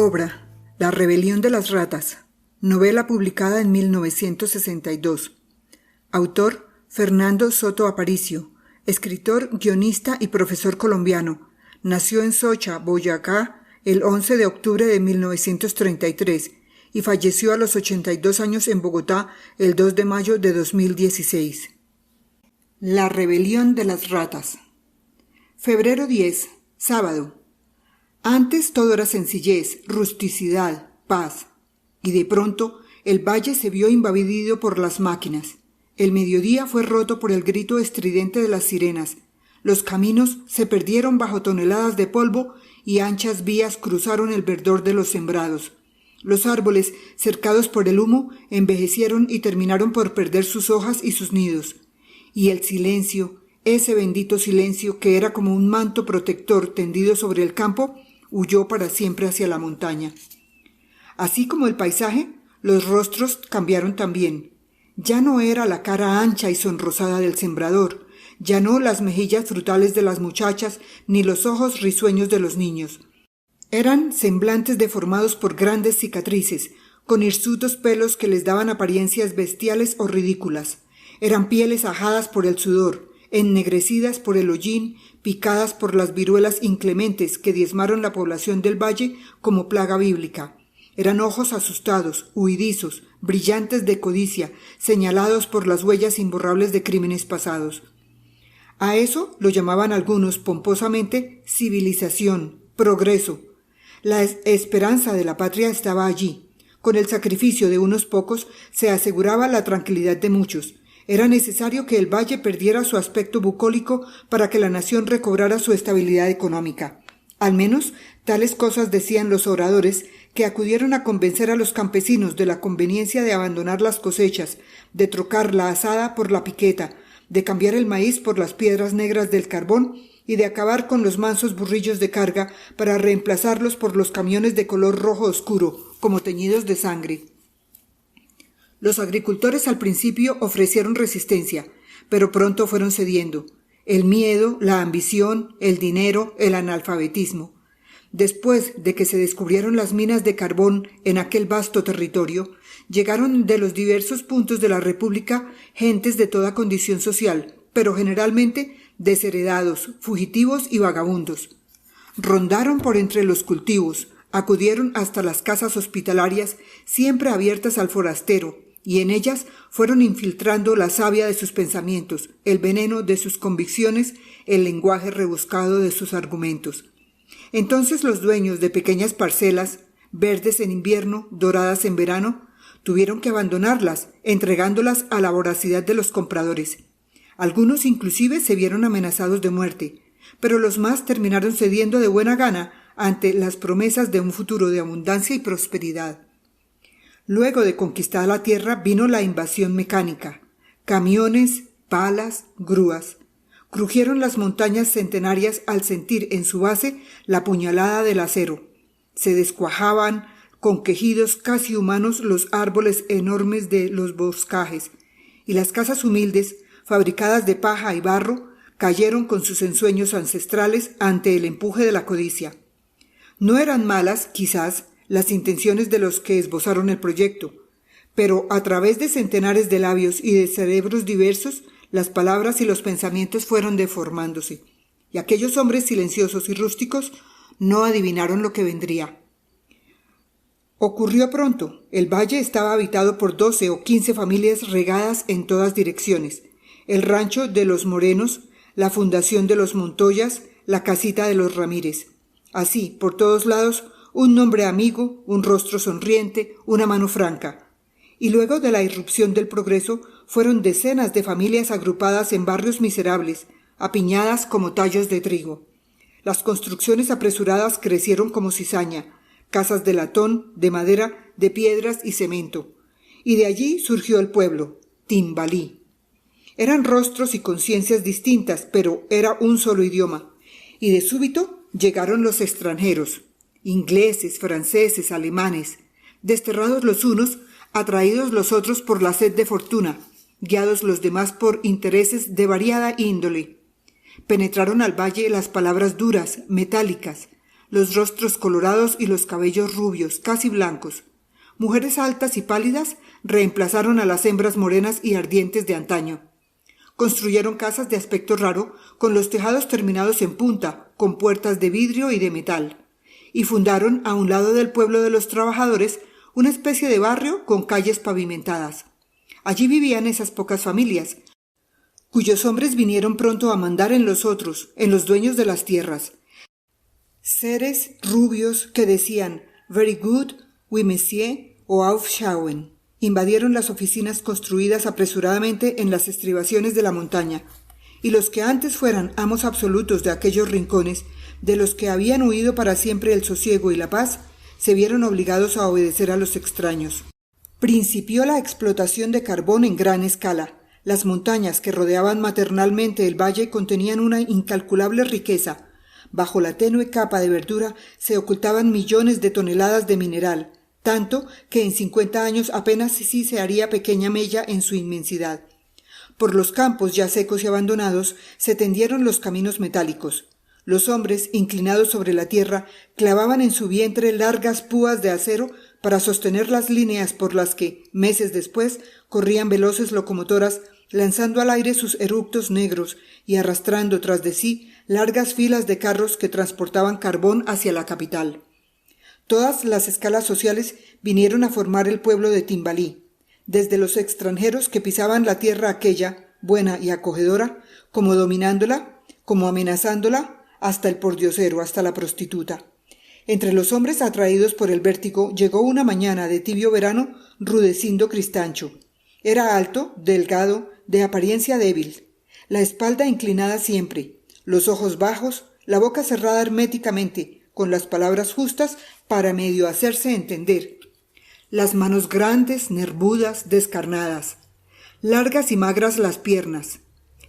Obra: La rebelión de las ratas, novela publicada en 1962. Autor: Fernando Soto Aparicio, escritor, guionista y profesor colombiano. Nació en Socha, Boyacá, el 11 de octubre de 1933 y falleció a los 82 años en Bogotá el 2 de mayo de 2016. La rebelión de las ratas. Febrero 10, sábado. Antes todo era sencillez, rusticidad, paz, y de pronto el valle se vio invadido por las máquinas. El mediodía fue roto por el grito estridente de las sirenas. Los caminos se perdieron bajo toneladas de polvo y anchas vías cruzaron el verdor de los sembrados. Los árboles, cercados por el humo, envejecieron y terminaron por perder sus hojas y sus nidos. Y el silencio, ese bendito silencio que era como un manto protector tendido sobre el campo, huyó para siempre hacia la montaña. Así como el paisaje, los rostros cambiaron también. Ya no era la cara ancha y sonrosada del sembrador, ya no las mejillas frutales de las muchachas, ni los ojos risueños de los niños. Eran semblantes deformados por grandes cicatrices, con hirsutos pelos que les daban apariencias bestiales o ridículas. Eran pieles ajadas por el sudor, ennegrecidas por el hollín, picadas por las viruelas inclementes que diezmaron la población del valle como plaga bíblica. Eran ojos asustados, huidizos, brillantes de codicia, señalados por las huellas imborrables de crímenes pasados. A eso lo llamaban algunos pomposamente civilización, progreso. La esperanza de la patria estaba allí. Con el sacrificio de unos pocos se aseguraba la tranquilidad de muchos. Era necesario que el valle perdiera su aspecto bucólico para que la nación recobrara su estabilidad económica. Al menos tales cosas decían los oradores que acudieron a convencer a los campesinos de la conveniencia de abandonar las cosechas, de trocar la azada por la piqueta, de cambiar el maíz por las piedras negras del carbón y de acabar con los mansos burrillos de carga para reemplazarlos por los camiones de color rojo oscuro, como teñidos de sangre. Los agricultores al principio ofrecieron resistencia, pero pronto fueron cediendo. El miedo, la ambición, el dinero, el analfabetismo. Después de que se descubrieron las minas de carbón en aquel vasto territorio, llegaron de los diversos puntos de la República gentes de toda condición social, pero generalmente desheredados, fugitivos y vagabundos. Rondaron por entre los cultivos, acudieron hasta las casas hospitalarias, siempre abiertas al forastero, y en ellas fueron infiltrando la savia de sus pensamientos, el veneno de sus convicciones, el lenguaje rebuscado de sus argumentos. Entonces los dueños de pequeñas parcelas, verdes en invierno, doradas en verano, tuvieron que abandonarlas, entregándolas a la voracidad de los compradores. Algunos inclusive se vieron amenazados de muerte, pero los más terminaron cediendo de buena gana ante las promesas de un futuro de abundancia y prosperidad. Luego de conquistada la tierra vino la invasión mecánica. Camiones, palas, grúas. Crujieron las montañas centenarias al sentir en su base la puñalada del acero. Se descuajaban con quejidos casi humanos los árboles enormes de los boscajes, y las casas humildes, fabricadas de paja y barro, cayeron con sus ensueños ancestrales ante el empuje de la codicia. No eran malas, quizás, las intenciones de los que esbozaron el proyecto, pero a través de centenares de labios y de cerebros diversos, las palabras y los pensamientos fueron deformándose, y aquellos hombres silenciosos y rústicos no adivinaron lo que vendría. Ocurrió pronto. El valle estaba habitado por 12 o 15 familias regadas en todas direcciones. El rancho de los Morenos, la fundación de los Montoyas, la casita de los Ramírez. Así, por todos lados, un nombre amigo, un rostro sonriente, una mano franca. Y luego de la irrupción del progreso, fueron decenas de familias agrupadas en barrios miserables, apiñadas como tallos de trigo. Las construcciones apresuradas crecieron como cizaña, casas de latón, de madera, de piedras y cemento. Y de allí surgió el pueblo, Timbalí. Eran rostros y conciencias distintas, pero era un solo idioma. Y de súbito llegaron los extranjeros, ingleses, franceses, alemanes, desterrados los unos, atraídos los otros por la sed de fortuna, guiados los demás por intereses de variada índole. Penetraron al valle las palabras duras, metálicas, los rostros colorados y los cabellos rubios, casi blancos. Mujeres altas y pálidas reemplazaron a las hembras morenas y ardientes de antaño. Construyeron casas de aspecto raro, con los tejados terminados en punta, con puertas de vidrio y de metal, y fundaron, a un lado del pueblo de los trabajadores, una especie de barrio con calles pavimentadas. Allí vivían esas pocas familias, cuyos hombres vinieron pronto a mandar en los otros, en los dueños de las tierras. Seres rubios que decían «Very good, oui monsieur» o «Aufschauen». Invadieron las oficinas construidas apresuradamente en las estribaciones de la montaña, y los que antes fueran amos absolutos de aquellos rincones, de los que habían huido para siempre el sosiego y la paz, se vieron obligados a obedecer a los extraños. Principió la explotación de carbón en gran escala. Las montañas que rodeaban maternalmente el valle contenían una incalculable riqueza. Bajo la tenue capa de verdura se ocultaban millones de toneladas de mineral, tanto que en 50 años apenas sí se haría pequeña mella en su inmensidad. Por los campos ya secos y abandonados se tendieron los caminos metálicos. Los hombres, inclinados sobre la tierra, clavaban en su vientre largas púas de acero para sostener las líneas por las que, meses después, corrían veloces locomotoras, lanzando al aire sus eructos negros y arrastrando tras de sí largas filas de carros que transportaban carbón hacia la capital. Todas las escalas sociales vinieron a formar el pueblo de Timbalí, desde los extranjeros que pisaban la tierra aquella, buena y acogedora, como dominándola, como amenazándola, hasta el pordiosero, hasta la prostituta. Entre los hombres atraídos por el vértigo llegó una mañana de tibio verano Rudecindo Cristancho. Era alto, delgado, de apariencia débil, la espalda inclinada siempre, los ojos bajos, la boca cerrada herméticamente, con las palabras justas para medio hacerse entender. Las manos grandes, nervudas, descarnadas. Largas y magras las piernas.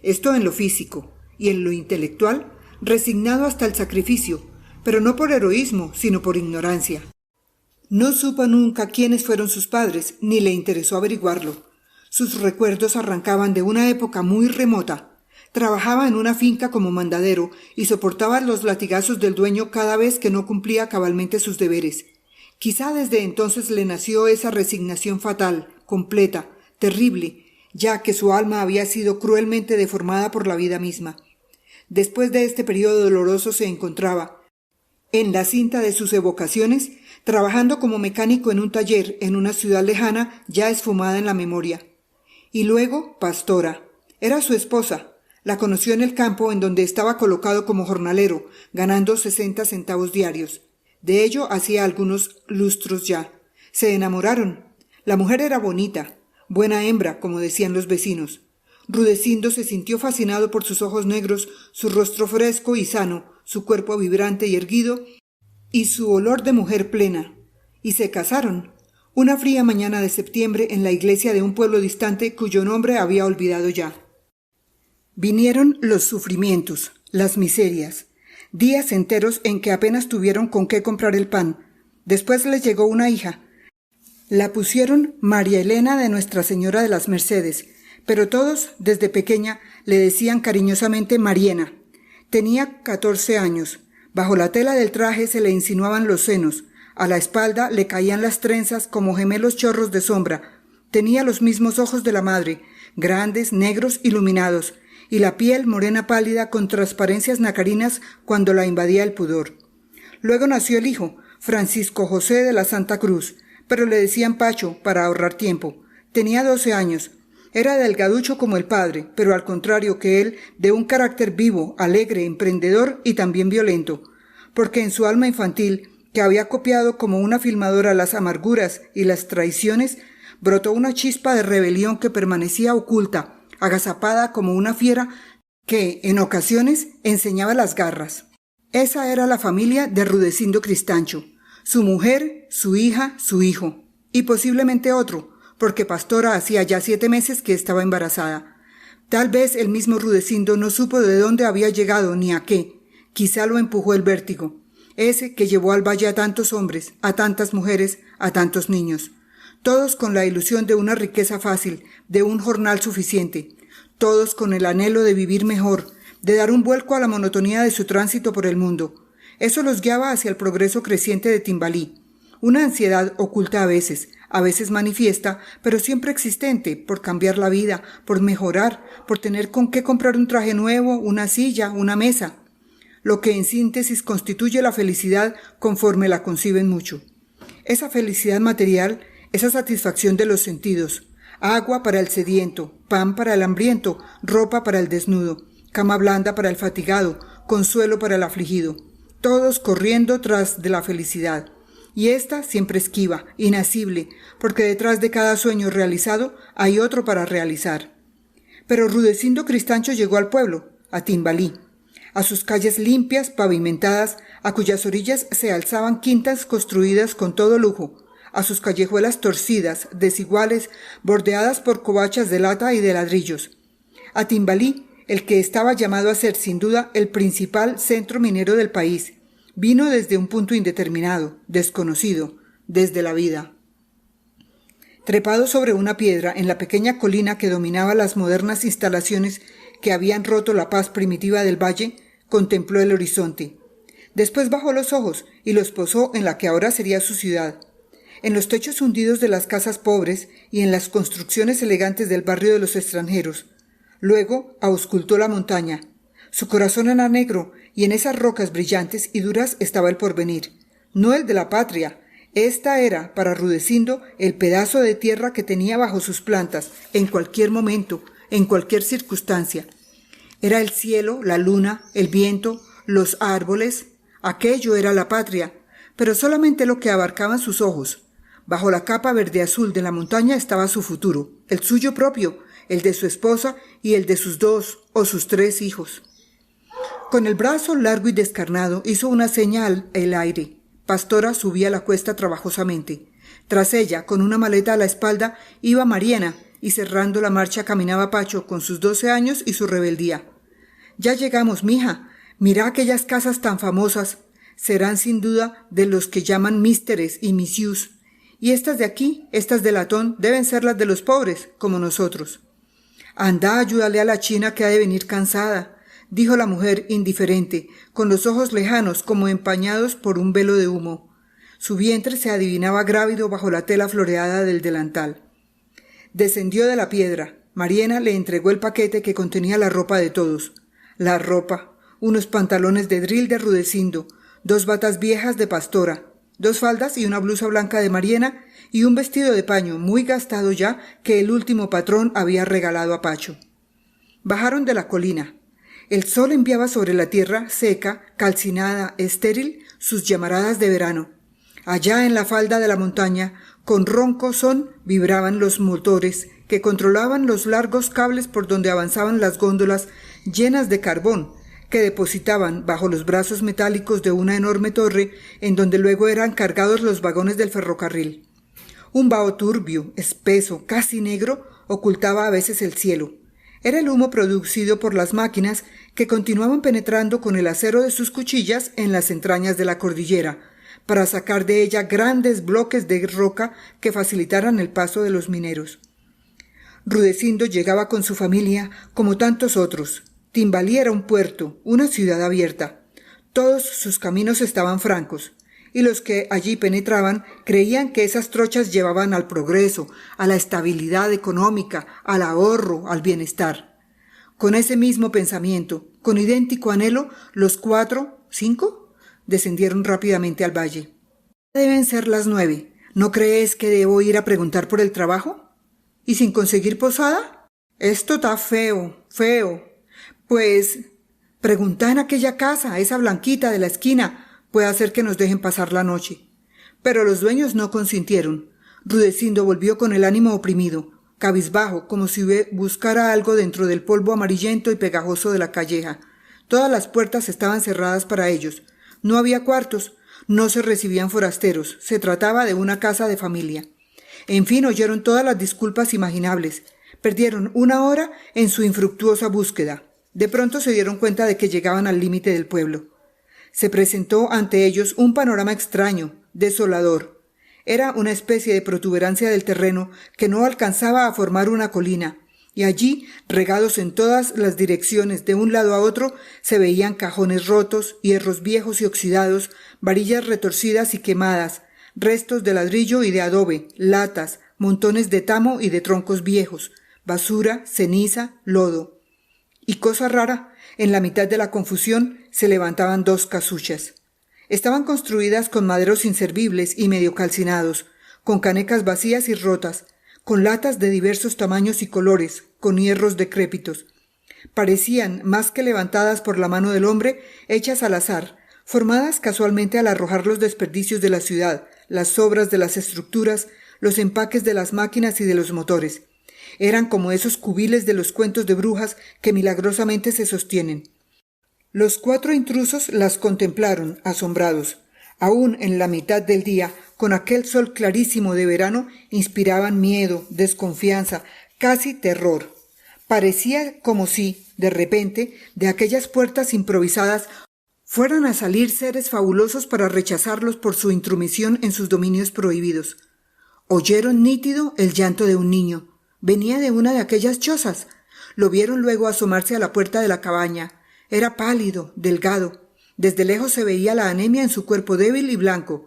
Esto en lo físico, y en lo intelectual, resignado hasta el sacrificio, pero no por heroísmo, sino por ignorancia. No supo nunca quiénes fueron sus padres, ni le interesó averiguarlo. Sus recuerdos arrancaban de una época muy remota. Trabajaba en una finca como mandadero y soportaba los latigazos del dueño cada vez que no cumplía cabalmente sus deberes. Quizá desde entonces le nació esa resignación fatal, completa, terrible, ya que su alma había sido cruelmente deformada por la vida misma. Después de este periodo doloroso se encontraba, en la cinta de sus evocaciones, trabajando como mecánico en un taller en una ciudad lejana ya esfumada en la memoria. Y luego, pastora. Era su esposa. La conoció en el campo en donde estaba colocado como jornalero, ganando 60 centavos diarios. De ello hacía algunos lustros ya. Se enamoraron. La mujer era bonita, buena hembra, como decían los vecinos. Rudecindo se sintió fascinado por sus ojos negros, su rostro fresco y sano, su cuerpo vibrante y erguido, y su olor de mujer plena. Y se casaron, una fría mañana de septiembre en la iglesia de un pueblo distante cuyo nombre había olvidado ya. Vinieron los sufrimientos, las miserias, días enteros en que apenas tuvieron con qué comprar el pan. Después les llegó una hija. La pusieron María Elena de Nuestra Señora de las Mercedes, pero todos, desde pequeña, le decían cariñosamente Mariena. Tenía 14 años. Bajo la tela del traje se le insinuaban los senos. A la espalda le caían las trenzas como gemelos chorros de sombra. Tenía los mismos ojos de la madre, grandes, negros, iluminados, y la piel morena pálida con transparencias nacarinas cuando la invadía el pudor. Luego nació el hijo, Francisco José de la Santa Cruz, pero le decían Pacho para ahorrar tiempo. Tenía 12 años. Era delgaducho como el padre, pero al contrario que él, de un carácter vivo, alegre, emprendedor y también violento, porque en su alma infantil, que había copiado como una filmadora las amarguras y las traiciones, brotó una chispa de rebelión que permanecía oculta, agazapada como una fiera que, en ocasiones, enseñaba las garras. Esa era la familia de Rudecindo Cristancho, su mujer, su hija, su hijo, y posiblemente otro, porque Pastora hacía ya 7 meses que estaba embarazada. Tal vez el mismo Rudecindo no supo de dónde había llegado ni a qué. Quizá lo empujó el vértigo, ese que llevó al valle a tantos hombres, a tantas mujeres, a tantos niños. Todos con la ilusión de una riqueza fácil, de un jornal suficiente. Todos con el anhelo de vivir mejor, de dar un vuelco a la monotonía de su tránsito por el mundo. Eso los guiaba hacia el progreso creciente de Timbalí, una ansiedad oculta a veces manifiesta, pero siempre existente, por cambiar la vida, por mejorar, por tener con qué comprar un traje nuevo, una silla, una mesa. Lo que en síntesis constituye la felicidad conforme la conciben mucho. Esa felicidad material, esa satisfacción de los sentidos, agua para el sediento, pan para el hambriento, ropa para el desnudo, cama blanda para el fatigado, consuelo para el afligido, todos corriendo tras de la felicidad. Y ésta siempre esquiva, inasible, porque detrás de cada sueño realizado hay otro para realizar. Pero Rudecindo Cristancho llegó al pueblo, a Timbalí, a sus calles limpias, pavimentadas, a cuyas orillas se alzaban quintas construidas con todo lujo, a sus callejuelas torcidas, desiguales, bordeadas por covachas de lata y de ladrillos. A Timbalí, el que estaba llamado a ser sin duda el principal centro minero del país, vino desde un punto indeterminado, desconocido, desde la vida. Trepado sobre una piedra en la pequeña colina que dominaba las modernas instalaciones que habían roto la paz primitiva del valle, contempló el horizonte. Después bajó los ojos y los posó en la que ahora sería su ciudad, en los techos hundidos de las casas pobres y en las construcciones elegantes del barrio de los extranjeros. Luego auscultó la montaña. Su corazón era negro y en esas rocas brillantes y duras estaba el porvenir, no el de la patria. Esta era, para Rudecindo, el pedazo de tierra que tenía bajo sus plantas, en cualquier momento, en cualquier circunstancia. Era el cielo, la luna, el viento, los árboles. Aquello era la patria, pero solamente lo que abarcaban sus ojos. Bajo la capa verde-azul de la montaña estaba su futuro, el suyo propio, el de su esposa y el de sus 2 o sus 3 hijos. Con el brazo largo y descarnado hizo una señal al aire. Pastora subía la cuesta trabajosamente. Tras ella, con una maleta a la espalda, iba Mariana, y cerrando la marcha caminaba Pacho con sus 12 años y su rebeldía. «Ya llegamos, mija. Mira aquellas casas tan famosas. Serán sin duda de los que llaman místeres y misius. Y estas de aquí, estas de latón, deben ser las de los pobres, como nosotros». «Anda, ayúdale a la china que ha de venir cansada», dijo la mujer indiferente, con los ojos lejanos como empañados por un velo de humo. Su vientre se adivinaba grávido bajo la tela floreada del delantal. Descendió de la piedra. Mariana le entregó el paquete que contenía la ropa de todos. La ropa, unos pantalones de dril de Rudecindo, 2 batas viejas de pastora, 2 faldas y una blusa blanca de Mariana y un vestido de paño muy gastado ya que el último patrón había regalado a Pacho. Bajaron de la colina. El sol enviaba sobre la tierra seca, calcinada, estéril, sus llamaradas de verano. Allá en la falda de la montaña, con ronco son, vibraban los motores que controlaban los largos cables por donde avanzaban las góndolas llenas de carbón, que depositaban bajo los brazos metálicos de una enorme torre en donde luego eran cargados los vagones del ferrocarril. Un vaho turbio, espeso, casi negro, ocultaba a veces el cielo. Era el humo producido por las máquinas que continuaban penetrando con el acero de sus cuchillas en las entrañas de la cordillera, para sacar de ella grandes bloques de roca que facilitaran el paso de los mineros. Rudecindo llegaba con su familia como tantos otros. Timbalí era un puerto, una ciudad abierta. Todos sus caminos estaban francos, y los que allí penetraban creían que esas trochas llevaban al progreso, a la estabilidad económica, al ahorro, al bienestar. Con ese mismo pensamiento, con idéntico anhelo, los 4, 5, descendieron rápidamente al valle. Deben ser las 9. ¿No crees que debo ir a preguntar por el trabajo? ¿Y sin conseguir posada? Esto está feo, feo. Pues, pregunta en aquella casa, esa blanquita de la esquina. Puede hacer que nos dejen pasar la noche. Pero los dueños no consintieron. Rudecindo volvió con el ánimo oprimido, cabizbajo, como si buscara algo dentro del polvo amarillento y pegajoso de la calleja. Todas las puertas estaban cerradas para ellos. No había cuartos, no se recibían forasteros, se trataba de una casa de familia. En fin, oyeron todas las disculpas imaginables. Perdieron 1 hora en su infructuosa búsqueda. De pronto se dieron cuenta de que llegaban al límite del pueblo. Se presentó ante ellos un panorama extraño, desolador. Era una especie de protuberancia del terreno que no alcanzaba a formar una colina, y allí, regados en todas las direcciones de un lado a otro, se veían cajones rotos, hierros viejos y oxidados, varillas retorcidas y quemadas, restos de ladrillo y de adobe, latas, montones de tamo y de troncos viejos, basura, ceniza, lodo. Y cosa rara, en la mitad de la confusión se levantaban 2 casuchas. Estaban construidas con maderos inservibles y medio calcinados, con canecas vacías y rotas, con latas de diversos tamaños y colores, con hierros decrépitos. Parecían, más que levantadas por la mano del hombre, hechas al azar, formadas casualmente al arrojar los desperdicios de la ciudad, las sobras de las estructuras, los empaques de las máquinas y de los motores. Eran como esos cubiles de los cuentos de brujas que milagrosamente se sostienen. Los 4 intrusos las contemplaron, asombrados. Aún en la mitad del día, con aquel sol clarísimo de verano, inspiraban miedo, desconfianza, casi terror. Parecía como si, de repente, de aquellas puertas improvisadas fueran a salir seres fabulosos para rechazarlos por su intromisión en sus dominios prohibidos. Oyeron nítido el llanto de un niño. Venía de una de aquellas chozas. Lo vieron luego asomarse a la puerta de la cabaña. Era pálido, delgado. Desde lejos se veía la anemia en su cuerpo débil y blanco.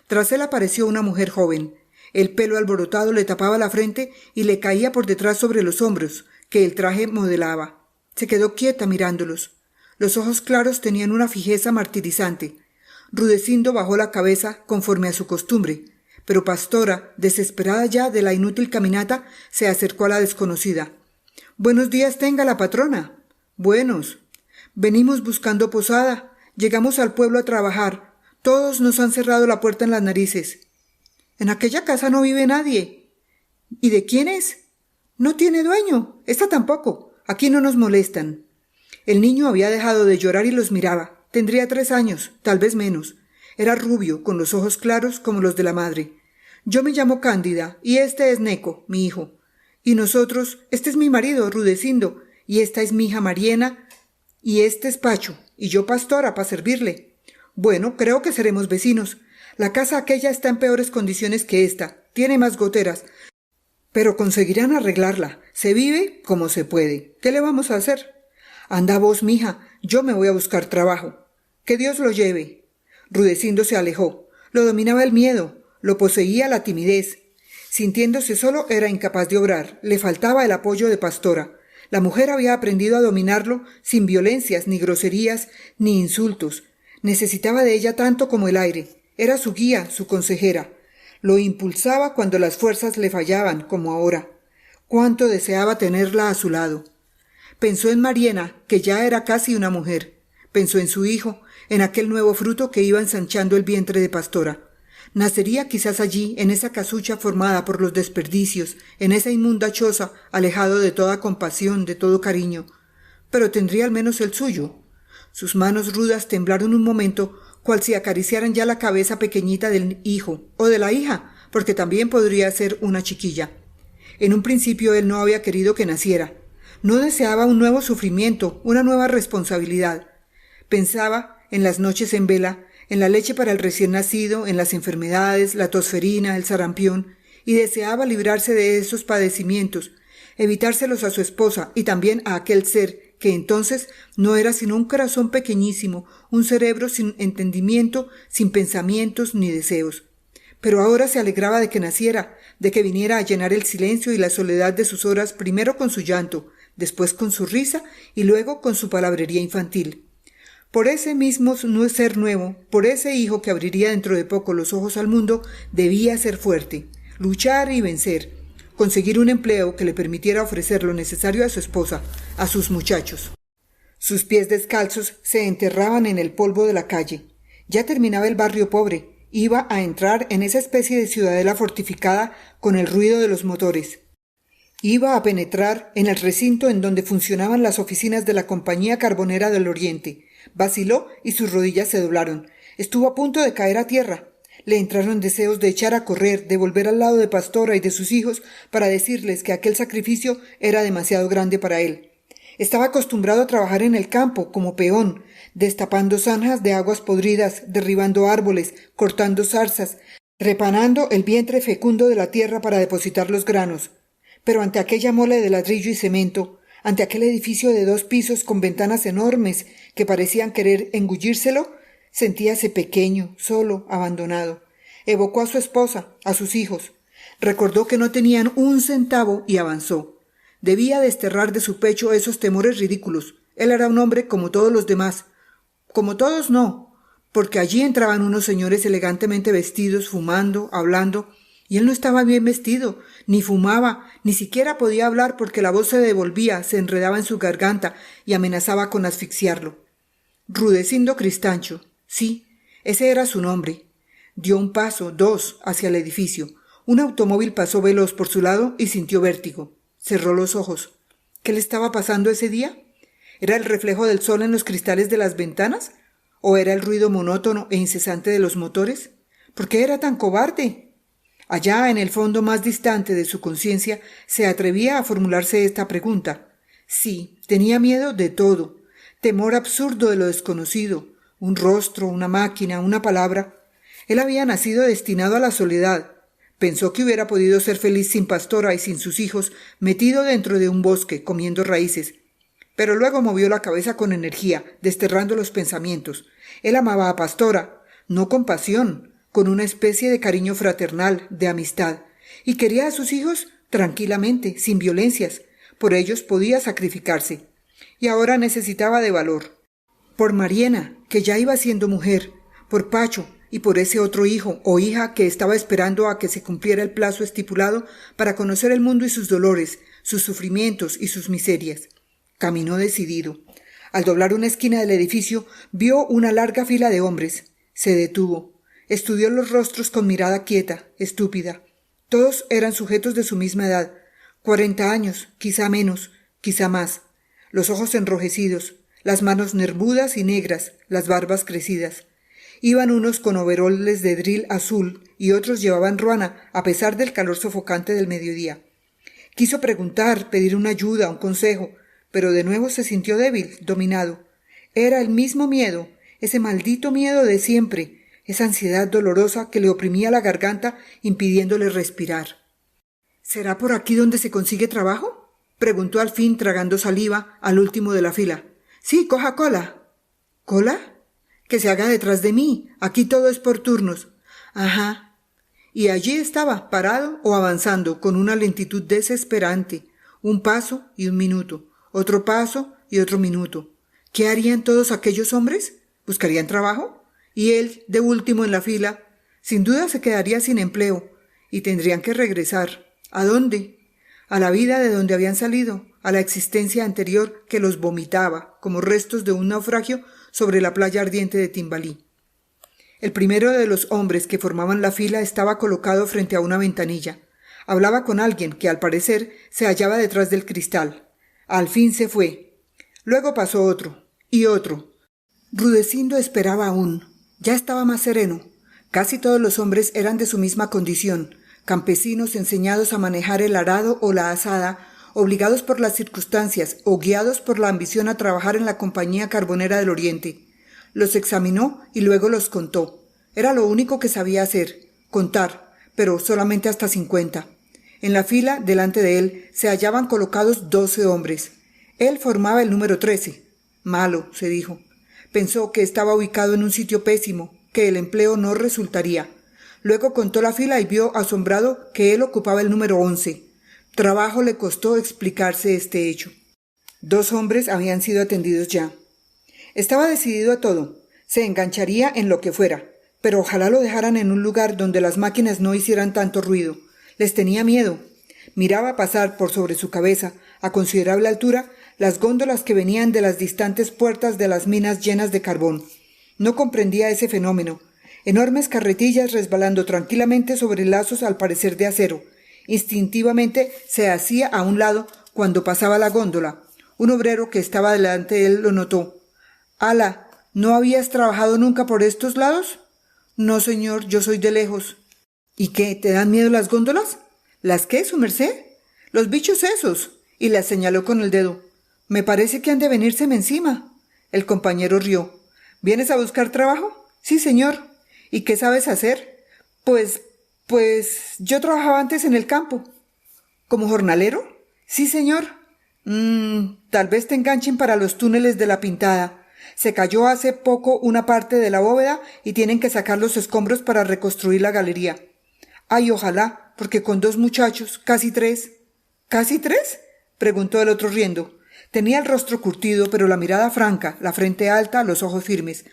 Tras él apareció una mujer joven. El pelo alborotado le tapaba la frente y le caía por detrás sobre los hombros, que el traje modelaba. Se quedó quieta mirándolos. Los ojos claros tenían una fijeza martirizante. Rudecindo bajó la cabeza conforme a su costumbre, pero Pastora, desesperada ya de la inútil caminata, se acercó a la desconocida. «Buenos días tenga la patrona». «Buenos. Venimos buscando posada. Llegamos al pueblo a trabajar. Todos nos han cerrado la puerta en las narices». «En aquella casa no vive nadie». «¿Y de quién es?» «No tiene dueño. Esta tampoco. Aquí no nos molestan». El niño había dejado de llorar y los miraba. Tendría 3 años, tal vez menos. Era rubio, con los ojos claros como los de la madre. «Yo me llamo Cándida, y este es Neco, mi hijo. Y nosotros, este es mi marido, Rudecindo, y esta es mi hija Mariena, y este es Pacho, y yo Pastora, para servirle. Bueno, creo que seremos vecinos. La casa aquella está en peores condiciones que esta, tiene más goteras, pero conseguirán arreglarla. Se vive como se puede. ¿Qué le vamos a hacer? Anda vos, mija, yo me voy a buscar trabajo. Que Dios lo lleve». Rudecindo se alejó. Lo dominaba el miedo, lo poseía la timidez. Sintiéndose solo, era incapaz de obrar. Le faltaba el apoyo de Pastora. La mujer había aprendido a dominarlo sin violencias, ni groserías, ni insultos. Necesitaba de ella tanto como el aire. Era su guía, su consejera. Lo impulsaba cuando las fuerzas le fallaban, como ahora. Cuánto deseaba tenerla a su lado. Pensó en Mariena, que ya era casi una mujer. Pensó en su hijo, en aquel nuevo fruto que iba ensanchando el vientre de Pastora. Nacería quizás allí, en esa casucha formada por los desperdicios, en esa inmunda choza, alejado de toda compasión, de todo cariño. Pero tendría al menos el suyo. Sus manos rudas temblaron un momento, cual si acariciaran ya la cabeza pequeñita del hijo, o de la hija, porque también podría ser una chiquilla. En un principio él no había querido que naciera. No deseaba un nuevo sufrimiento, una nueva responsabilidad. Pensaba, en las noches en vela, en la leche para el recién nacido, en las enfermedades, la tosferina, el sarampión, y deseaba librarse de esos padecimientos, evitárselos a su esposa y también a aquel ser que entonces no era sino un corazón pequeñísimo, un cerebro sin entendimiento, sin pensamientos ni deseos. Pero ahora se alegraba de que naciera, de que viniera a llenar el silencio y la soledad de sus horas, primero con su llanto, después con su risa y luego con su palabrería infantil. Por ese mismo ser nuevo, por ese hijo que abriría dentro de poco los ojos al mundo, debía ser fuerte, luchar y vencer, conseguir un empleo que le permitiera ofrecer lo necesario a su esposa, a sus muchachos. Sus pies descalzos se enterraban en el polvo de la calle. Ya terminaba el barrio pobre, iba a entrar en esa especie de ciudadela fortificada con el ruido de los motores. Iba a penetrar en el recinto en donde funcionaban las oficinas de la Compañía Carbonera del Oriente. Vaciló y sus rodillas se doblaron. Estuvo a punto de caer a tierra. Le entraron deseos de echar a correr, de volver al lado de Pastora y de sus hijos para decirles que aquel sacrificio era demasiado grande para él. Estaba acostumbrado a trabajar en el campo como peón, destapando zanjas de aguas podridas, derribando árboles, cortando zarzas, repanando el vientre fecundo de la tierra para depositar los granos. pero ante aquella mole de ladrillo y cemento, ante aquel edificio de 2 pisos con ventanas enormes que parecían querer engullírselo, sentíase pequeño, solo, abandonado. Evocó a su esposa, a sus hijos. Recordó que no tenían un centavo y avanzó. Debía desterrar de su pecho esos temores ridículos. Él era un hombre como todos los demás. Como todos no, porque allí entraban unos señores elegantemente vestidos, fumando, hablando, y él no estaba bien vestido, ni fumaba, ni siquiera podía hablar porque la voz se devolvía, se enredaba en su garganta y amenazaba con asfixiarlo. Rudecindo Cristancho, sí, ese era su nombre. Dio un paso, 2, hacia el edificio. Un automóvil pasó veloz por su lado y sintió vértigo. Cerró los ojos. ¿Qué le estaba pasando ese día? ¿Era el reflejo del sol en los cristales de las ventanas? ¿O era el ruido monótono e incesante de los motores? ¿Por qué era tan cobarde? Allá en el fondo más distante de su conciencia se atrevía a formularse esta pregunta. Sí, tenía miedo de todo, temor absurdo de lo desconocido, un rostro, una máquina, una palabra. Él había nacido destinado a la soledad. Pensó que hubiera podido ser feliz sin Pastora y sin sus hijos, metido dentro de un bosque, comiendo raíces. Pero luego movió la cabeza con energía, desterrando los pensamientos. Él amaba a Pastora, no con pasión, con una especie de cariño fraternal, de amistad, y quería a sus hijos tranquilamente, sin violencias. Por ellos podía sacrificarse. Y ahora necesitaba de valor. Por Mariena, que ya iba siendo mujer, por Pacho y por ese otro hijo o hija que estaba esperando a que se cumpliera el plazo estipulado para conocer el mundo y sus dolores, sus sufrimientos y sus miserias. Caminó decidido. Al doblar una esquina del edificio, vio una larga fila de hombres. Se detuvo. Estudió los rostros con mirada quieta, estúpida. Todos eran sujetos de su misma edad, 40 años, quizá menos, quizá más. Los ojos enrojecidos, las manos nervudas y negras, las barbas crecidas. Iban unos con overoles de dril azul y otros llevaban ruana, a pesar del calor sofocante del mediodía. Quiso preguntar, pedir una ayuda, un consejo, pero de nuevo se sintió débil, dominado. Era el mismo miedo, ese maldito miedo de siempre, esa ansiedad dolorosa que le oprimía la garganta, impidiéndole respirar. ¿Será por aquí donde se consigue trabajo?, preguntó al fin, tragando saliva, al último de la fila. Sí, coja cola. ¿Cola? Que se haga detrás de mí. Aquí todo es por turnos. Ajá. Y allí estaba, parado o avanzando, con una lentitud desesperante. Un paso y un minuto. Otro paso y otro minuto. ¿Qué harían todos aquellos hombres? ¿Buscarían trabajo? Y él, de último en la fila, sin duda se quedaría sin empleo, y tendrían que regresar. ¿A dónde? A la vida de donde habían salido, a la existencia anterior que los vomitaba, como restos de un naufragio sobre la playa ardiente de Timbalí. El primero de los hombres que formaban la fila estaba colocado frente a una ventanilla. Hablaba con alguien que, al parecer, se hallaba detrás del cristal. Al fin se fue. Luego pasó otro, y otro. Rudecindo esperaba aún. Ya estaba más sereno. Casi todos los hombres eran de su misma condición, campesinos enseñados a manejar el arado o la azada, obligados por las circunstancias o guiados por la ambición a trabajar en la Compañía Carbonera del Oriente. Los examinó y luego los contó. Era lo único que sabía hacer, contar, pero solamente hasta 50. En la fila, delante de él, se hallaban colocados 12 hombres. Él formaba el número 13. Malo, se dijo. Pensó que estaba ubicado en un sitio pésimo, que el empleo no resultaría. Luego contó la fila y vio asombrado que él ocupaba el número 11. Trabajo le costó explicarse este hecho. 2 hombres habían sido atendidos ya. Estaba decidido a todo. Se engancharía en lo que fuera, pero ojalá lo dejaran en un lugar donde las máquinas no hicieran tanto ruido. Les tenía miedo. Miraba pasar por sobre su cabeza, a considerable altura, las góndolas que venían de las distantes puertas de las minas llenas de carbón. No comprendía ese fenómeno. Enormes carretillas resbalando tranquilamente sobre lazos al parecer de acero. Instintivamente se hacía a un lado cuando pasaba la góndola. Un obrero que estaba delante de él lo notó. «Ala, ¿no habías trabajado nunca por estos lados?» «No, señor, yo soy de lejos». «¿Y qué, te dan miedo las góndolas?» «¿Las qué, su merced?» «Los bichos esos», y la señaló con el dedo. «Me parece que han de venírseme encima». El compañero rió. «¿Vienes a buscar trabajo?» «Sí, señor». «¿Y qué sabes hacer?» Pues, yo trabajaba antes en el campo». ¿Como jornalero? Sí, señor. Tal vez te enganchen para los túneles de la Pintada. Se cayó hace poco una parte de la bóveda y tienen que sacar los escombros para reconstruir la galería. Ay, ojalá, porque con 2 muchachos, casi 3. ¿Casi 3? Preguntó el otro riendo. Tenía el rostro curtido, pero la mirada franca, la frente alta, los ojos firmes.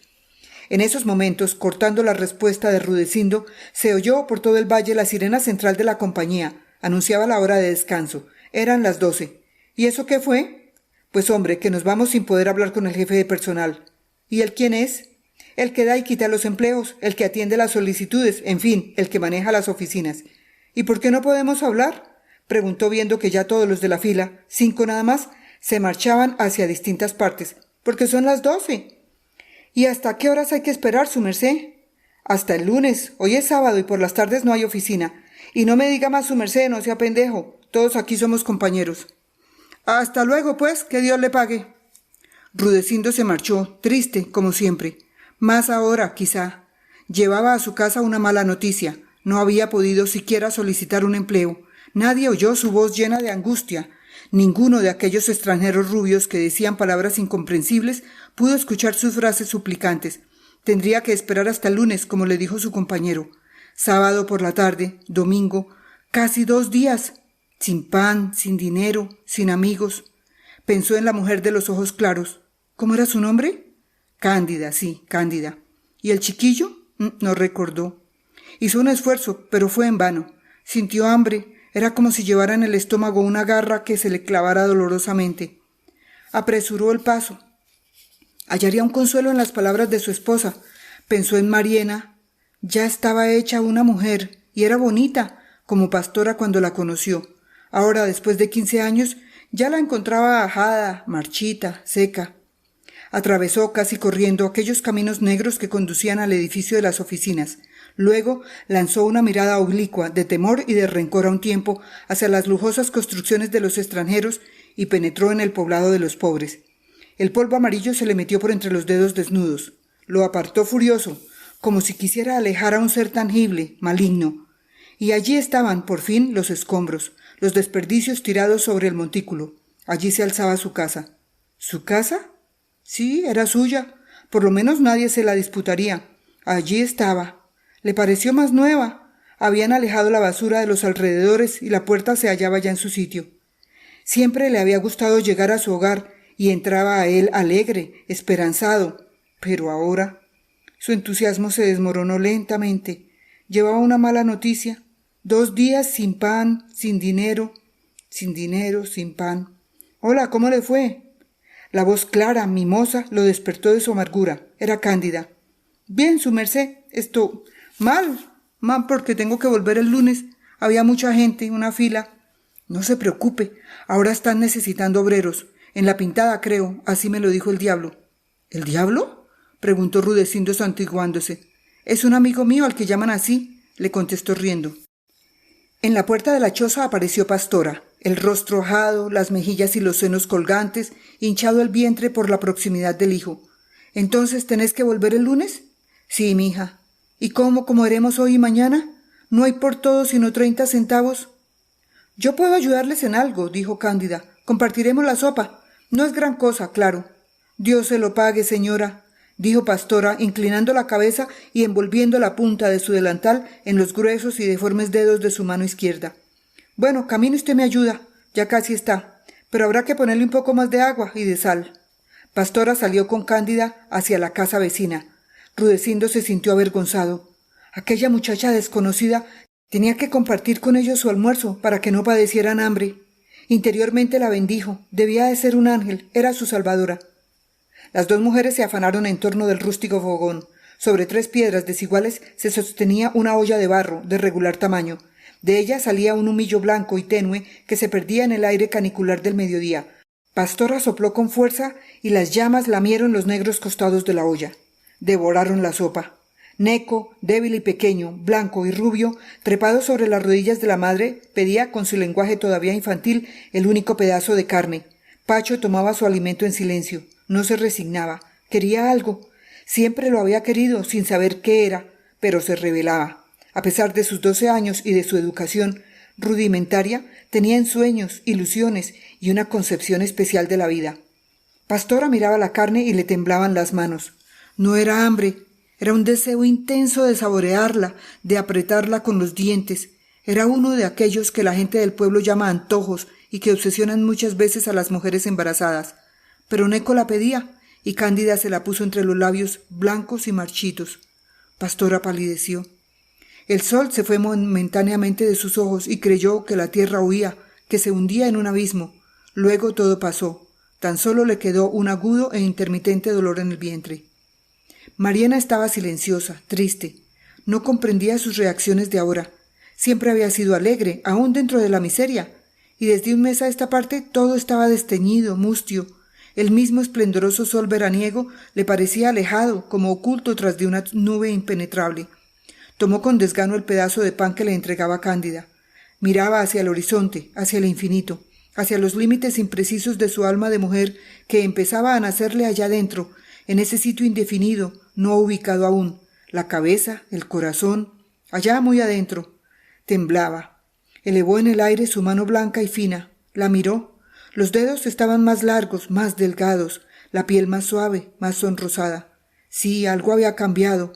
En esos momentos, cortando la respuesta de Rudecindo, se oyó por todo el valle la sirena central de la compañía. Anunciaba la hora de descanso. Eran las 12. ¿Y eso qué fue? Pues hombre, que nos vamos sin poder hablar con el jefe de personal. ¿Y él quién es? El que da y quita los empleos, el que atiende las solicitudes, en fin, el que maneja las oficinas. ¿Y por qué no podemos hablar? Preguntó viendo que ya todos los de la fila, 5 nada más, se marchaban hacia distintas partes. Porque son las 12. ¿Y hasta qué horas hay que esperar, su merced? Hasta el lunes. Hoy es sábado y por las tardes no hay oficina. Y no me diga más, su merced, no sea pendejo. Todos aquí somos compañeros. Hasta luego, pues, que Dios le pague. Rudecindo se marchó, triste, como siempre. Más ahora, quizá. Llevaba a su casa una mala noticia. No había podido siquiera solicitar un empleo. Nadie oyó su voz llena de angustia. Ninguno de aquellos extranjeros rubios que decían palabras incomprensibles pudo escuchar sus frases suplicantes. Tendría que esperar hasta el lunes, como le dijo su compañero. Sábado por la tarde, domingo, casi 2 días. Sin pan, sin dinero, sin amigos. Pensó en la mujer de los ojos claros. ¿Cómo era su nombre? Cándida, sí, Cándida. ¿Y el chiquillo? No recordó. Hizo un esfuerzo, pero fue en vano. Sintió hambre. Era como si llevara en el estómago una garra que se le clavara dolorosamente. Apresuró el paso. Hallaría un consuelo en las palabras de su esposa. Pensó en Mariena. Ya estaba hecha una mujer, y era bonita, como Pastora cuando la conoció. Ahora, después de 15 años, ya la encontraba ajada, marchita, seca. Atravesó, casi corriendo, aquellos caminos negros que conducían al edificio de las oficinas. Luego lanzó una mirada oblicua, de temor y de rencor a un tiempo, hacia las lujosas construcciones de los extranjeros y penetró en el poblado de los pobres. El polvo amarillo se le metió por entre los dedos desnudos. Lo apartó furioso, como si quisiera alejar a un ser tangible, maligno. Y allí estaban, por fin, los escombros, los desperdicios tirados sobre el montículo. Allí se alzaba su casa. ¿Su casa? Sí, era suya. Por lo menos nadie se la disputaría. Allí estaba. Le pareció más nueva. Habían alejado la basura de los alrededores y la puerta se hallaba ya en su sitio. Siempre le había gustado llegar a su hogar y entraba a él alegre, esperanzado. Pero ahora su entusiasmo se desmoronó lentamente. Llevaba una mala noticia. 2 días sin pan, sin dinero, sin pan. Hola, ¿cómo le fue? La voz clara, mimosa, lo despertó de su amargura. Era Cándida. Bien, su merced. Mal porque tengo que volver el lunes. Había mucha gente, una fila. No se preocupe, ahora están necesitando obreros. En la Pintada, creo, así me lo dijo el diablo. ¿El diablo? Preguntó Rudecindo santiguándose. Es un amigo mío al que llaman así, le contestó riendo. En la puerta de la choza apareció Pastora, el rostro ajado, las mejillas y los senos colgantes, hinchado el vientre por la proximidad del hijo. ¿Entonces tenés que volver el lunes? Sí, mija. ¿Y cómo comeremos hoy y mañana? ¿No hay por todo sino 30 centavos? Yo puedo ayudarles en algo, dijo Cándida. Compartiremos la sopa. No es gran cosa, claro. Dios se lo pague, señora, dijo Pastora, inclinando la cabeza y envolviendo la punta de su delantal en los gruesos y deformes dedos de su mano izquierda. Bueno, camine usted me ayuda, ya casi está, pero habrá que ponerle un poco más de agua y de sal. Pastora salió con Cándida hacia la casa vecina. Rudecindo se sintió avergonzado. Aquella muchacha desconocida tenía que compartir con ellos su almuerzo para que no padecieran hambre. Interiormente la bendijo, debía de ser un ángel, era su salvadora. Las 2 mujeres se afanaron en torno del rústico fogón. Sobre 3 piedras desiguales se sostenía una olla de barro de regular tamaño. De ella salía un humillo blanco y tenue que se perdía en el aire canicular del mediodía. Pastora sopló con fuerza y las llamas lamieron los negros costados de la olla. Devoraron la sopa. Neco, débil y pequeño, blanco y rubio, trepado sobre las rodillas de la madre, pedía con su lenguaje todavía infantil el único pedazo de carne. Pacho tomaba su alimento en silencio. No se resignaba. Quería algo. Siempre lo había querido, sin saber qué era, pero se rebelaba. A pesar de sus 12 años y de su educación, rudimentaria, tenía ensueños, ilusiones y una concepción especial de la vida. Pastora miraba la carne y le temblaban las manos. No era hambre, era un deseo intenso de saborearla, de apretarla con los dientes. Era uno de aquellos que la gente del pueblo llama antojos y que obsesionan muchas veces a las mujeres embarazadas. Pero Neco la pedía, y Cándida se la puso entre los labios blancos y marchitos. Pastora palideció. El sol se fue momentáneamente de sus ojos y creyó que la tierra huía, que se hundía en un abismo. Luego todo pasó. Tan solo le quedó un agudo e intermitente dolor en el vientre. Mariana estaba silenciosa, triste. No comprendía sus reacciones de ahora. Siempre había sido alegre, aún dentro de la miseria. Y desde un mes a esta parte todo estaba desteñido, mustio. El mismo esplendoroso sol veraniego le parecía alejado, como oculto tras de una nube impenetrable. Tomó con desgano el pedazo de pan que le entregaba Cándida. Miraba hacia el horizonte, hacia el infinito, hacia los límites imprecisos de su alma de mujer que empezaba a nacerle allá dentro, en ese sitio indefinido, no ubicado aún, la cabeza, el corazón, allá muy adentro. Temblaba. Elevó en el aire su mano blanca y fina, la miró. Los dedos estaban más largos, más delgados, la piel más suave, más sonrosada. Sí, algo había cambiado.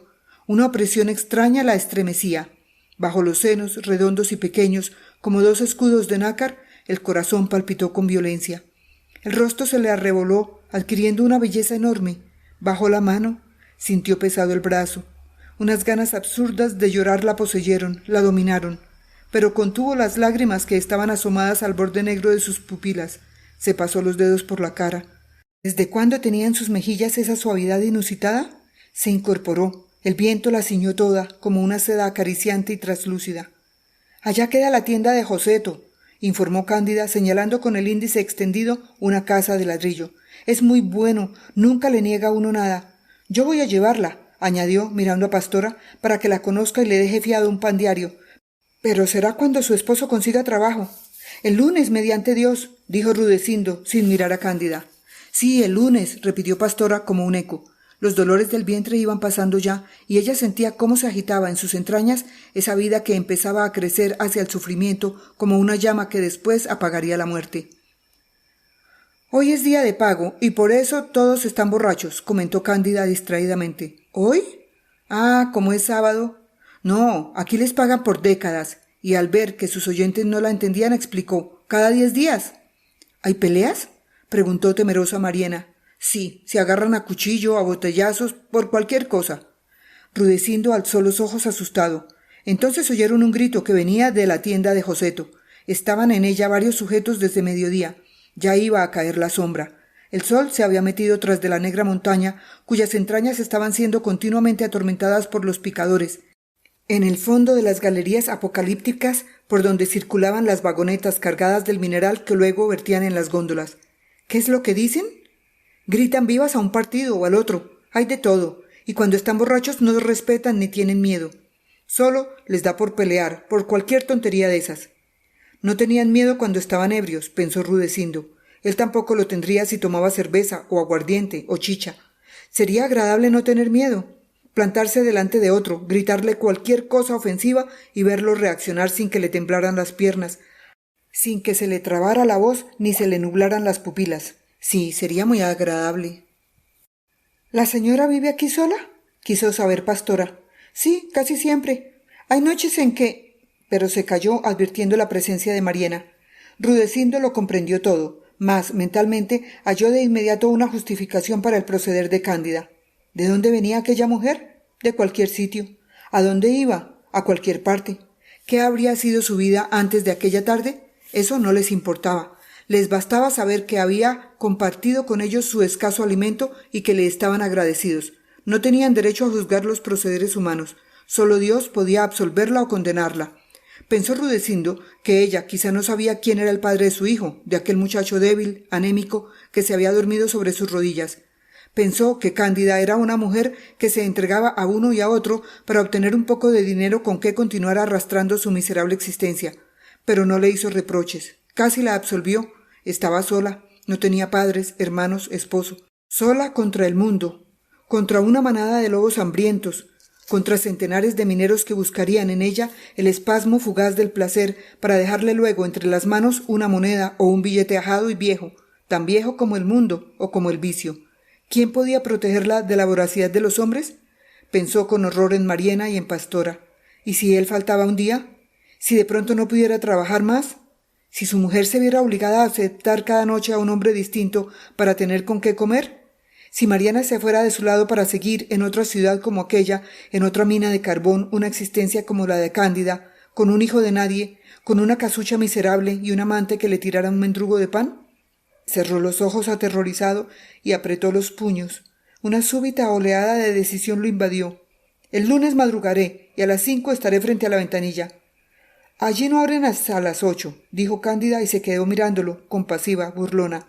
Una opresión extraña la estremecía. Bajo los senos, redondos y pequeños, como dos escudos de nácar, el corazón palpitó con violencia. El rostro se le arreboló, adquiriendo una belleza enorme. Bajó la mano, sintió pesado el brazo. Unas ganas absurdas de llorar la poseyeron, la dominaron, pero contuvo las lágrimas que estaban asomadas al borde negro de sus pupilas. Se pasó los dedos por la cara. ¿Desde cuándo tenía en sus mejillas esa suavidad inusitada? Se incorporó. El viento la ciñó toda, como una seda acariciante y traslúcida. «Allá queda la tienda de Joseto», informó Cándida, señalando con el índice extendido una casa de ladrillo. «Es muy bueno, nunca le niega a uno nada. Yo voy a llevarla», añadió, mirando a Pastora, «para que la conozca y le deje fiado un pan diario. Pero será cuando su esposo consiga trabajo». «El lunes, mediante Dios», dijo Rudecindo, sin mirar a Cándida. «Sí, el lunes», repitió Pastora como un eco. Los dolores del vientre iban pasando ya, y ella sentía cómo se agitaba en sus entrañas esa vida que empezaba a crecer hacia el sufrimiento como una llama que después apagaría la muerte. «Hoy es día de pago, y por eso todos están borrachos», comentó Cándida distraídamente. «¿Hoy? Ah, como es sábado». «No, aquí les pagan por décadas», y al ver que sus oyentes no la entendían explicó. «¿Cada 10 días?» «¿Hay peleas?», preguntó temerosa Mariana. «Sí, se agarran a cuchillo, a botellazos, por cualquier cosa». Rudecindo alzó los ojos asustado. Entonces oyeron un grito que venía de la tienda de Joseto. Estaban en ella varios sujetos desde mediodía. Ya iba a caer la sombra. El sol se había metido tras de la negra montaña, cuyas entrañas estaban siendo continuamente atormentadas por los picadores. En el fondo de las galerías apocalípticas, por donde circulaban las vagonetas cargadas del mineral que luego vertían en las góndolas. ¿Qué es lo que dicen? Gritan vivas a un partido o al otro. Hay de todo. Y cuando están borrachos no respetan ni tienen miedo. Solo les da por pelear, por cualquier tontería de esas. No tenían miedo cuando estaban ebrios, pensó Rudecindo. Él tampoco lo tendría si tomaba cerveza o aguardiente o chicha. Sería agradable no tener miedo. Plantarse delante de otro, gritarle cualquier cosa ofensiva y verlo reaccionar sin que le temblaran las piernas, sin que se le trabara la voz ni se le nublaran las pupilas. Sí, sería muy agradable. ¿La señora vive aquí sola?, quiso saber Pastora. Sí, casi siempre. Hay noches en que... Pero se calló advirtiendo la presencia de Mariana. Rudecindo lo comprendió todo, mas mentalmente halló de inmediato una justificación para el proceder de Cándida. ¿De dónde venía aquella mujer? De cualquier sitio. ¿A dónde iba? A cualquier parte. ¿Qué habría sido su vida antes de aquella tarde? Eso no les importaba. Les bastaba saber que había compartido con ellos su escaso alimento y que le estaban agradecidos. No tenían derecho a juzgar los procederes humanos. Solo Dios podía absolverla o condenarla. Pensó Rudecindo que ella quizá no sabía quién era el padre de su hijo, de aquel muchacho débil, anémico, que se había dormido sobre sus rodillas. Pensó que Cándida era una mujer que se entregaba a uno y a otro para obtener un poco de dinero con que continuar arrastrando su miserable existencia. Pero no le hizo reproches. Casi la absolvió. Estaba sola, no tenía padres, hermanos, esposo. Sola contra el mundo, contra una manada de lobos hambrientos, contra centenares de mineros que buscarían en ella el espasmo fugaz del placer para dejarle luego entre las manos una moneda o un billete ajado y viejo, tan viejo como el mundo o como el vicio. ¿Quién podía protegerla de la voracidad de los hombres? Pensó con horror en Mariena y en Pastora. ¿Y si él faltaba un día? ¿Si de pronto no pudiera trabajar más? ¿Si su mujer se viera obligada a aceptar cada noche a un hombre distinto para tener con qué comer? Si Mariana se fuera de su lado para seguir en otra ciudad como aquella, en otra mina de carbón, una existencia como la de Cándida, con un hijo de nadie, con una casucha miserable y un amante que le tirara un mendrugo de pan. Cerró los ojos aterrorizado y apretó los puños. Una súbita oleada de decisión lo invadió. El lunes madrugaré y a las 5 estaré frente a la ventanilla. Allí no abren hasta las 8, dijo Cándida y se quedó mirándolo, compasiva, burlona.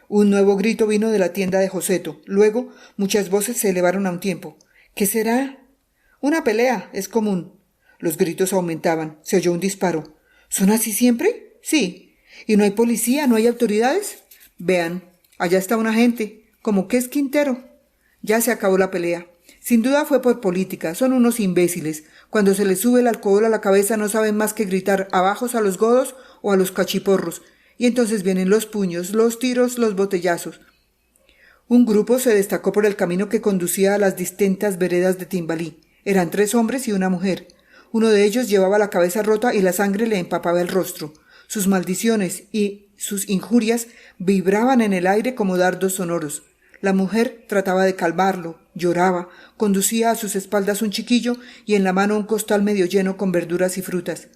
Un nuevo grito vino de la tienda de Joseto. Luego muchas voces se elevaron a un tiempo. ¿Qué será? Una pelea, es común. Los gritos aumentaban. Se oyó un disparo. ¿Son así siempre? Sí. ¿Y no hay policía, no hay autoridades? Vean, allá está un agente. ¿Cómo que es Quintero? Ya se acabó la pelea. Sin duda fue por política. Son unos imbéciles. Cuando se les sube el alcohol a la cabeza no saben más que gritar abajos a los godos o a los cachiporros. Y entonces vienen los puños, los tiros, los botellazos. Un grupo se destacó por el camino que conducía a las distintas veredas de Timbalí. Eran 3 hombres y una mujer. Uno de ellos llevaba la cabeza rota y la sangre le empapaba el rostro. Sus maldiciones y sus injurias vibraban en el aire como dardos sonoros. La mujer trataba de calmarlo, lloraba, conducía a sus espaldas un chiquillo y en la mano un costal medio lleno con verduras y frutas.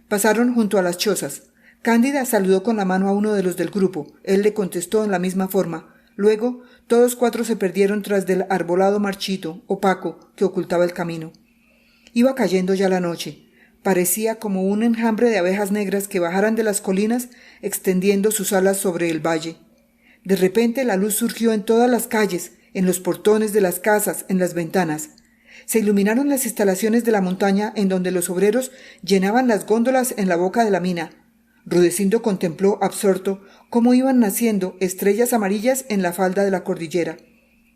Pasaron junto a las chozas. Cándida saludó con la mano a uno de los del grupo. Él le contestó en la misma forma. Luego, todos 4 se perdieron tras del arbolado marchito, opaco, que ocultaba el camino. Iba cayendo ya la noche. Parecía como un enjambre de abejas negras que bajaran de las colinas extendiendo sus alas sobre el valle. De repente la luz surgió en todas las calles, en los portones de las casas, en las ventanas. Se iluminaron las instalaciones de la montaña en donde los obreros llenaban las góndolas en la boca de la mina. Rudecindo contempló, absorto, cómo iban naciendo estrellas amarillas en la falda de la cordillera.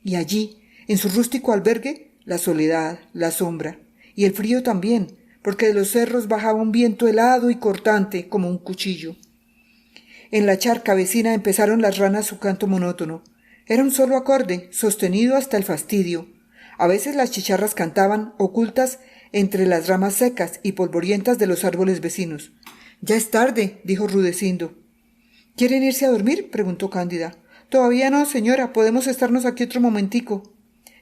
Y allí, en su rústico albergue, la soledad, la sombra, y el frío también, porque de los cerros bajaba un viento helado y cortante como un cuchillo. En la charca vecina empezaron las ranas su canto monótono. Era un solo acorde, sostenido hasta el fastidio. A veces las chicharras cantaban, ocultas entre las ramas secas y polvorientas de los árboles vecinos. «Ya es tarde», dijo Rudecindo. «¿Quieren irse a dormir?», preguntó Cándida. «Todavía no, señora, podemos estarnos aquí otro momentico».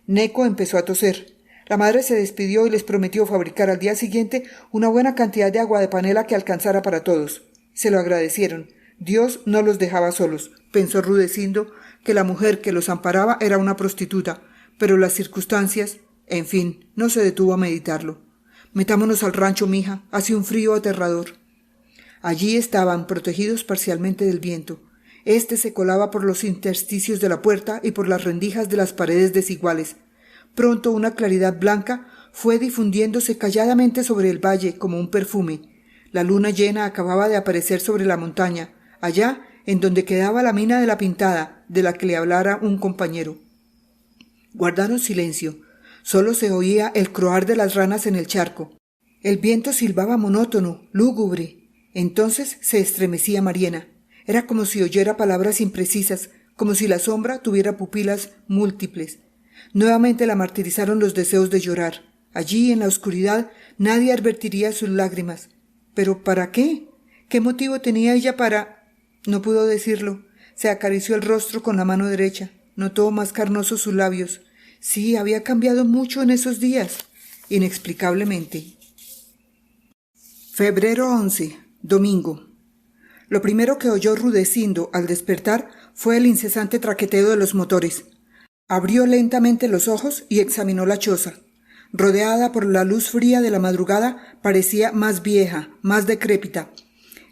Neco empezó a toser. La madre se despidió y les prometió fabricar al día siguiente una buena cantidad de agua de panela que alcanzara para todos. Se lo agradecieron. Dios no los dejaba solos. Pensó Rudecindo que la mujer que los amparaba era una prostituta, pero las circunstancias, en fin, no se detuvo a meditarlo. «Metámonos al rancho, mija, hace un frío aterrador». Allí estaban, protegidos parcialmente del viento. Este se colaba por los intersticios de la puerta y por las rendijas de las paredes desiguales. Pronto una claridad blanca fue difundiéndose calladamente sobre el valle como un perfume. La luna llena acababa de aparecer sobre la montaña, allá en donde quedaba la mina de la Pintada, de la que le hablara un compañero. Guardaron silencio. Solo se oía el croar de las ranas en el charco. El viento silbaba monótono, lúgubre. Entonces se estremecía Mariena. Era como si oyera palabras imprecisas, como si la sombra tuviera pupilas múltiples. Nuevamente la martirizaron los deseos de llorar. Allí, en la oscuridad, nadie advertiría sus lágrimas. ¿Pero para qué? ¿Qué motivo tenía ella para...? No pudo decirlo. Se acarició el rostro con la mano derecha. Notó más carnosos sus labios. Sí, había cambiado mucho en esos días. Inexplicablemente. Febrero 11. Domingo. Lo primero que oyó Rudecindo al despertar fue el incesante traqueteo de los motores. Abrió lentamente los ojos y examinó la choza. Rodeada por la luz fría de la madrugada, parecía más vieja, más decrépita.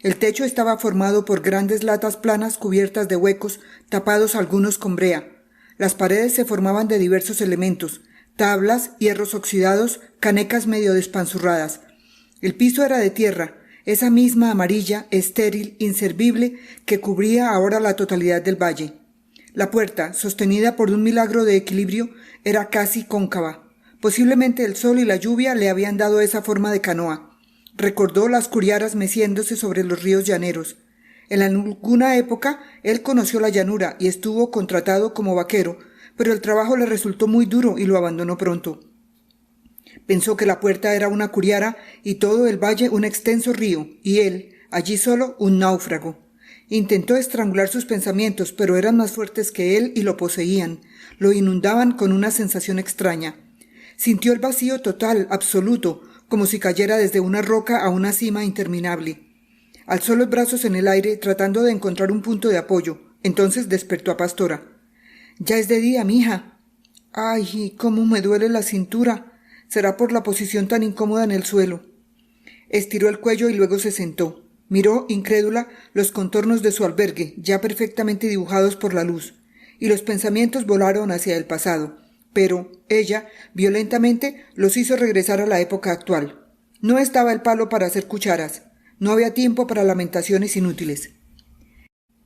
El techo estaba formado por grandes latas planas cubiertas de huecos, tapados algunos con brea. Las paredes se formaban de diversos elementos: tablas, hierros oxidados, canecas medio despanzurradas. El piso era de tierra, esa misma amarilla, estéril, inservible, que cubría ahora la totalidad del valle. La puerta, sostenida por un milagro de equilibrio, era casi cóncava. Posiblemente el sol y la lluvia le habían dado esa forma de canoa. Recordó las curiaras meciéndose sobre los ríos llaneros. En alguna época él conoció la llanura y estuvo contratado como vaquero, pero el trabajo le resultó muy duro y lo abandonó pronto. Pensó que la puerta era una curiara y todo el valle un extenso río, y él, allí solo, un náufrago. Intentó estrangular sus pensamientos, pero eran más fuertes que él y lo poseían, lo inundaban con una sensación extraña. Sintió el vacío total, absoluto, como si cayera desde una roca a una cima interminable. Alzó los brazos en el aire tratando de encontrar un punto de apoyo. Entonces despertó a Pastora. «Ya es de día, mija». «Ay, cómo me duele la cintura. Será por la posición tan incómoda en el suelo». Estiró el cuello y luego se sentó. Miró, incrédula, los contornos de su albergue, ya perfectamente dibujados por la luz, y los pensamientos volaron hacia el pasado. Pero ella, violentamente, los hizo regresar a la época actual. No estaba el palo para hacer cucharas. No había tiempo para lamentaciones inútiles.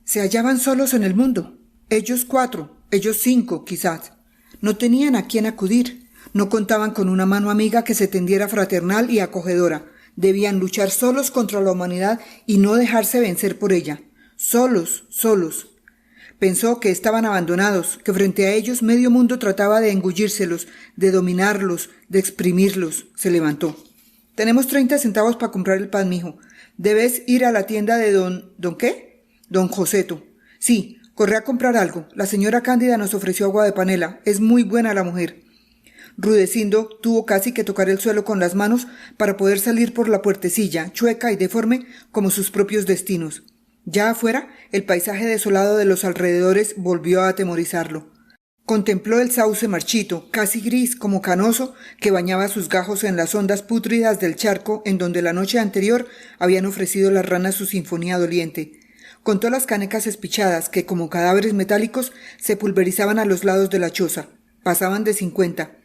Se hallaban solos en el mundo. Ellos 4, ellos 5, quizás. No tenían a quién acudir. No contaban con una mano amiga que se tendiera fraternal y acogedora. Debían luchar solos contra la humanidad y no dejarse vencer por ella. Solos, solos. Pensó que estaban abandonados, que frente a ellos medio mundo trataba de engullírselos, de dominarlos, de exprimirlos. Se levantó. «Tenemos 30 centavos para comprar el pan, mijo. Debes ir a la tienda de ¿Don qué? Don Joseto. Sí, corre a comprar algo. La señora Cándida nos ofreció agua de panela. Es muy buena la mujer». Rudecindo tuvo casi que tocar el suelo con las manos para poder salir por la puertecilla, chueca y deforme como sus propios destinos. Ya afuera, el paisaje desolado de los alrededores volvió a atemorizarlo. Contempló el sauce marchito, casi gris como canoso, que bañaba sus gajos en las ondas pútridas del charco en donde la noche anterior habían ofrecido las ranas su sinfonía doliente. Contó las canecas espichadas que, como cadáveres metálicos, se pulverizaban a los lados de la choza. Pasaban de 50.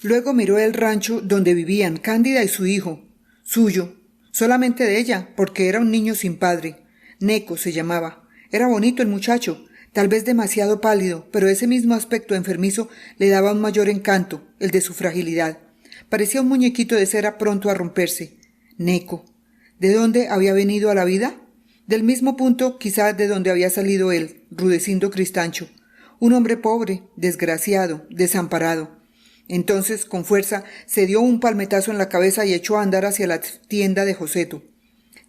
Luego miró el rancho donde vivían Cándida y su hijo, suyo, solamente de ella, porque era un niño sin padre. Neco se llamaba. Era bonito el muchacho, tal vez demasiado pálido, pero ese mismo aspecto enfermizo le daba un mayor encanto, el de su fragilidad. Parecía un muñequito de cera pronto a romperse. Neco. ¿De dónde había venido a la vida? Del mismo punto, quizá, de donde había salido él, Rudecindo Cristancho. Un hombre pobre, desgraciado, desamparado. Entonces, con fuerza, se dio un palmetazo en la cabeza y echó a andar hacia la tienda de Joseto.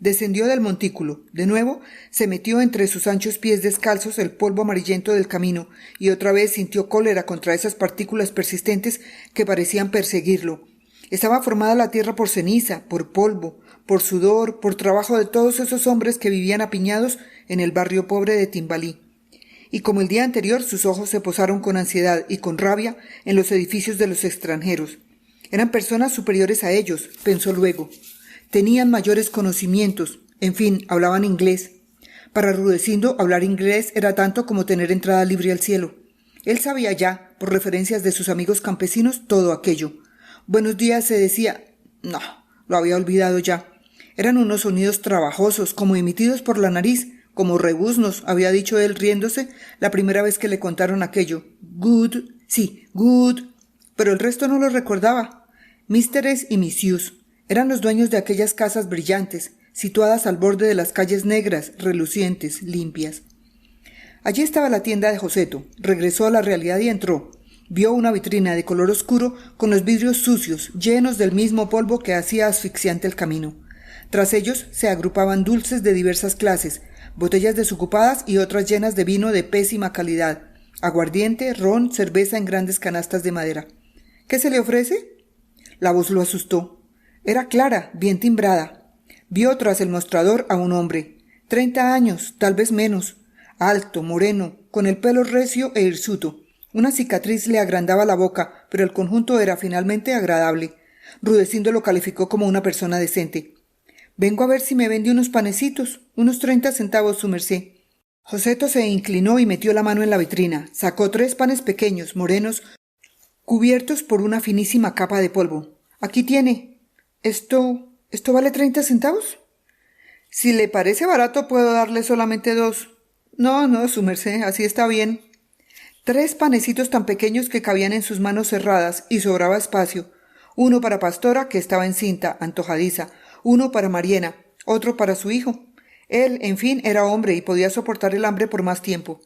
Descendió del montículo. De nuevo, se metió entre sus anchos pies descalzos el polvo amarillento del camino y otra vez sintió cólera contra esas partículas persistentes que parecían perseguirlo. Estaba formada la tierra por ceniza, por polvo, por sudor, por trabajo de todos esos hombres que vivían apiñados en el barrio pobre de Timbalí. Y como el día anterior, sus ojos se posaron con ansiedad y con rabia en los edificios de los extranjeros. Eran personas superiores a ellos, pensó luego. Tenían mayores conocimientos, en fin, hablaban inglés. Para Rudecindo, hablar inglés era tanto como tener entrada libre al cielo. Él sabía ya, por referencias de sus amigos campesinos, todo aquello. Buenos días se decía. No, lo había olvidado ya. Eran unos sonidos trabajosos, como emitidos por la nariz, como rebuznos, había dicho él riéndose la primera vez que le contaron aquello. Good, sí, good, pero el resto no lo recordaba. Místeres y Misius eran los dueños de aquellas casas brillantes, situadas al borde de las calles negras, relucientes, limpias. Allí estaba la tienda de Joseto. Regresó a la realidad y entró. Vio una vitrina de color oscuro con los vidrios sucios, llenos del mismo polvo que hacía asfixiante el camino. Tras ellos se agrupaban dulces de diversas clases, botellas desocupadas y otras llenas de vino de pésima calidad, aguardiente, ron, cerveza en grandes canastas de madera. ¿Qué se le ofrece? La voz lo asustó. Era clara, bien timbrada. Vio tras el mostrador a un hombre, 30 años, tal vez menos, alto, moreno, con el pelo recio e hirsuto. Una cicatriz le agrandaba la boca, pero el conjunto era finalmente agradable. Rudecindo lo calificó como una persona decente. «Vengo a ver si me vende unos panecitos, unos 30 centavos, su merced». Joseto se inclinó y metió la mano en la vitrina. Sacó 3 panes pequeños, morenos, cubiertos por una finísima capa de polvo. «Aquí tiene. ¿Esto vale 30 centavos? Si le parece barato, puedo darle solamente 2. No, su merced, así está bien». 3 panecitos tan pequeños que cabían en sus manos cerradas y sobraba espacio. Uno para Pastora, que estaba encinta, antojadiza, uno para Mariena, otro para su hijo. Él, en fin, era hombre y podía soportar el hambre por más tiempo.